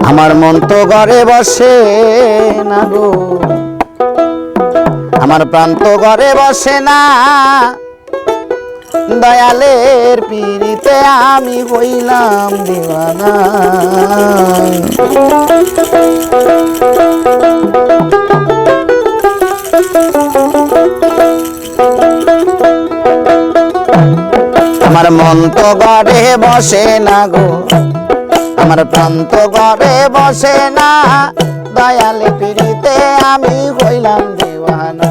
আমার মন তো ঘরে বসে না গো, আমার প্রাণ তো ঘরে বসে না, দয়ালের পিড়িতে আমি হইলাম দিওয়ানা। আমার মন তো ঘরে বসে না গো, আমার প্রাণ তো ঘরে বসে না, দয়ালের পিড়িতে আমি হইলাম দিওয়ানা।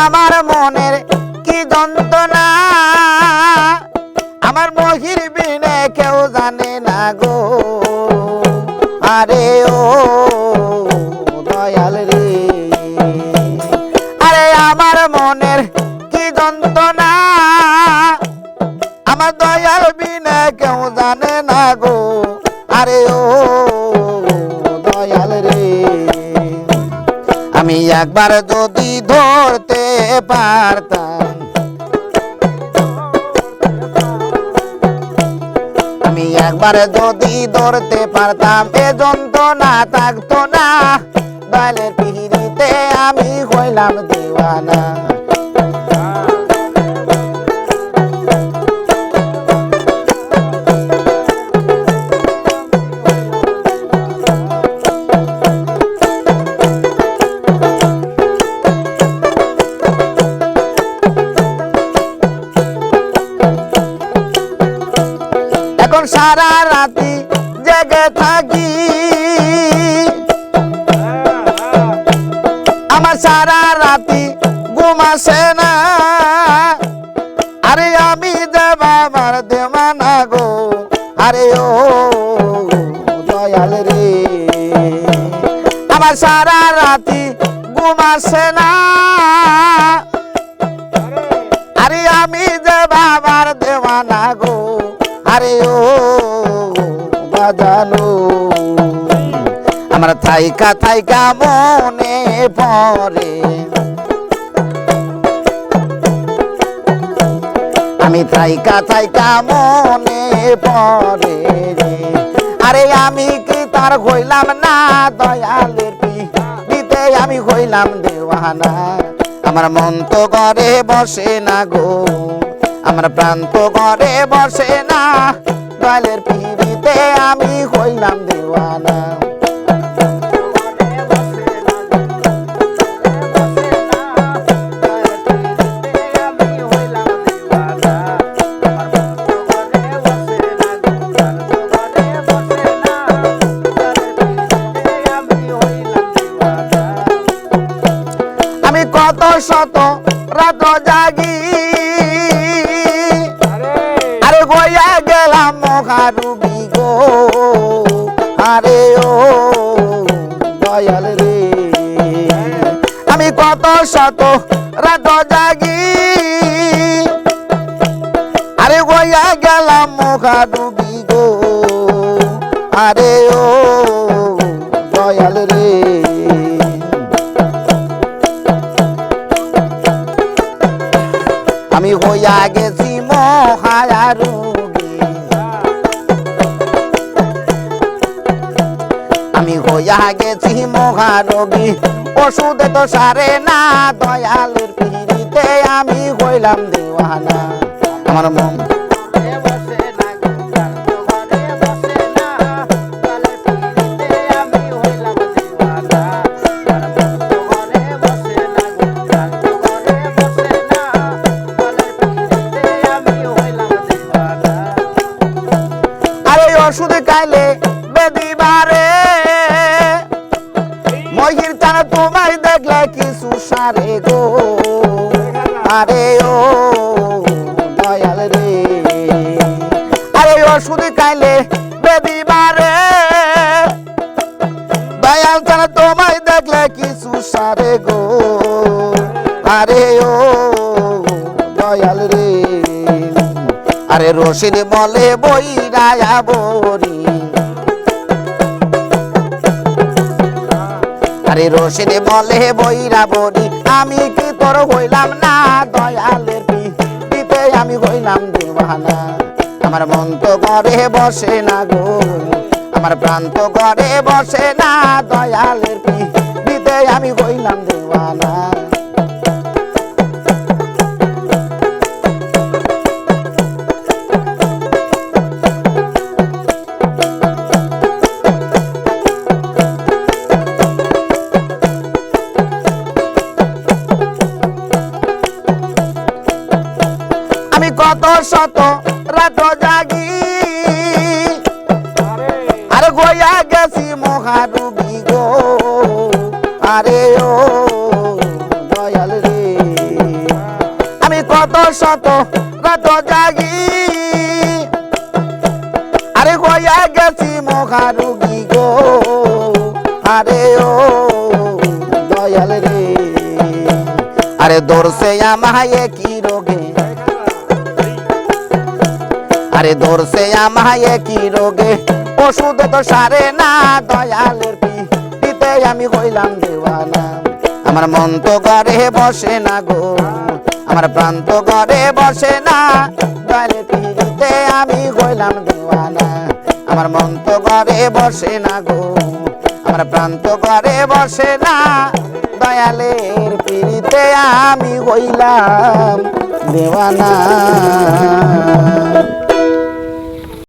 আমার মনের কি যন্ত্রণা, আমার মহির বিনে কেউ জানে না গো, আরে ও দয়াল রে, আরে আমার মনের কি যন্ত্রণা, আমার দয়াল বিনে কেউ জানে না গো, আরে ও দয়াল রে। আমি একবার যদি ধরতে পারতাম, আমি একবার যদি ধরতে পারতাম, এ যন্ত্রণা থাকতো না, দয়ালের পিড়িতে আমি হইলাম দিওয়ানা। এখন সারা রাতি জেগে থাকি, আমার সারা রাতি ঘুম আসে না, আরে আমি যে বাবার দেওয়ানা গো, আরে ও দয়াল রে, আমার সারা রাতি ঘুম আসে না, আরে আমি যে বাবার দেওয়ানা গো, আরে ও বাজানো। আমার থাইকা থাইকা মনে পড়ে, আমি থাইকা থাইকা মনে পড়ে রে, আরে আমি কি তার হইলাম না, দয়ালের পিড়িতে আমি হইলাম দেওয়ানা। আমার মন তো ঘরে বসে না গো, আমার প্রাণ তো ঘরে বসে না, দয়ালের পিড়িতে আমি হইলাম দিওয়ানা। আমি কত শত রাত জাগি, আরে গয়া গেলাম মহারুবি গো, আরে ও দয়াল রে, আমি কত শত রাত জাগি, আরে গয়া গেলাম মহারুবি গো, আরে ও দয়াল রে। আমি হইয়া গেছি মহারোগী, আমি হইয়া গেছি মহারোগী, ওষুধে তো সারে না, দয়ালের পিড়িতে আমি হইলাম দিওয়ানা। আমার মন ওষুধ খাইলে বেদি বারে, মহির টানা তোমায় দেখলে কিছু সারে গো, আরে ও দয়াল রে, আরে ওষুধ খাইলে বেদি বারে, দয়াল টানা তোমায় দেখলে কিছু সারে গো, আরে ও দয়াল রে আরে রশিদ বলে বইরায়া বরি আরে রশিদ বলে বইরা বরি আমি কি তোর হইলাম না দয়ালের পিতে আমি হইলাম দেওয়ানা আমার মন তো ঘরে বসে না গো আমার প্রাণ তো ঘরে বসে না দয়ালের পিতে আমি হইলাম দেওয়ানা কত শত রাত জাগি আরে গোয়া গেছি মহারুবি গো আরে ও দয়াল রে আমি কত শত রাত জাগি আরে গোয়া গেছি মহারুবি গো আরে ও দয়াল রে আরে দৌড়ছে আমায় কি রোগে আরে ধরছে আমায় কি রোগে ওষুধ তো সারে না দয়ালের পিতে আমি হইলাম দেওয়ানা আমার মন তো ঘরে বসে না গো আমার প্রাণ তো ঘরে বসে না দয়ালের পিতে আমি হইলাম দেওয়ানা আমার মন তো ঘরে বসে না গো আমার প্রাণ তো ঘরে বসে না দয়ালের পিতে আমি হইলাম দেওয়ানা